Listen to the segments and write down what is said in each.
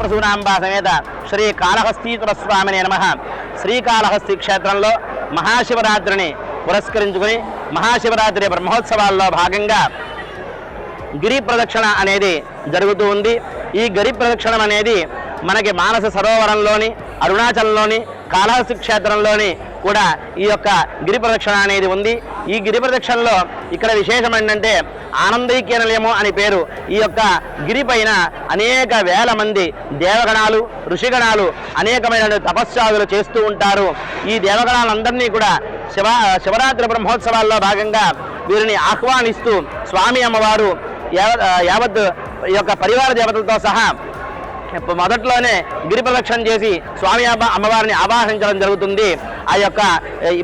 ప్రసూనాంబా సమేత శ్రీ కాళహస్తీశ్వర స్వామినే నమః. శ్రీకాళహస్తి క్షేత్రంలో మహాశివరాత్రిని పురస్కరించుకుని మహాశివరాత్రి బ్రహ్మోత్సవాల్లో భాగంగా గిరి ప్రదక్షిణ అనేది జరుగుతూ ఉంది. ఈ గిరి ప్రదక్షిణం అనేది మనకి మానస సరోవరంలోని, అరుణాచలంలోని, కాళహస్తి క్షేత్రంలోని కూడా ఈ యొక్క గిరి ప్రదక్షిణ అనేది ఉంది. ఈ గిరి ప్రదక్షిణలో ఇక్కడ విశేషం ఏంటంటే ఆనందైక్య నిలయము అని పేరు. ఈ యొక్క గిరి పైన అనేక వేల మంది దేవగణాలు, ఋషిగణాలు అనేకమైన తపస్సాదులు చేస్తూ ఉంటారు. ఈ దేవగణాలందరినీ కూడా శివరాత్రి బ్రహ్మోత్సవాల్లో భాగంగా వీరిని ఆహ్వానిస్తూ స్వామి అమ్మవారు యావత్ ఈ యొక్క పరివార దేవతలతో సహా మొదట్లోనే గిరి ప్రదక్షిణ చేసి స్వామి అమ్మవారిని ఆవాహించడం జరుగుతుంది ఆ యొక్క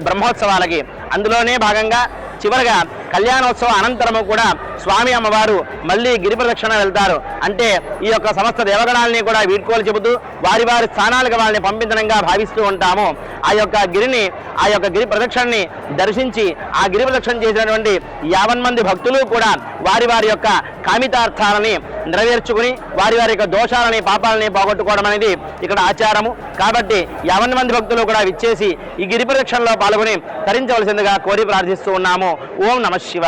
బ్రహ్మోత్సవాలకి. అందులోనే భాగంగా చివరిగా కళ్యాణోత్సవం అనంతరము కూడా స్వామి అమ్మవారు మళ్ళీ గిరి ప్రదక్షిణ వెళ్తారు. అంటే ఈ యొక్క సమస్త దేవగణాలని కూడా వీడ్కోలు చెబుతూ వారి వారి స్థానాలకు వాళ్ళని పంపించడంగా భావిస్తూ ఉంటాము. ఆ యొక్క గిరి ప్రదక్షిణని దర్శించి ఆ గిరి ప్రదక్షిణ చేసినటువంటి 50 మంది భక్తులు కూడా వారి వారి యొక్క కామితార్థాలని నెరవేర్చుకుని వారి వారి యొక్క దోషాలని, పాపాలని పోగొట్టుకోవడం అనేది ఇక్కడ ఆచారము. కాబట్టి 50 మంది భక్తులు కూడా విచ్చేసి ఈ గిరి ప్రదక్షిణలో పాల్గొని తరించవలసిందిగా కోరి ప్రార్థిస్తూ ఉన్నాము. ఓం నమః శివాయ.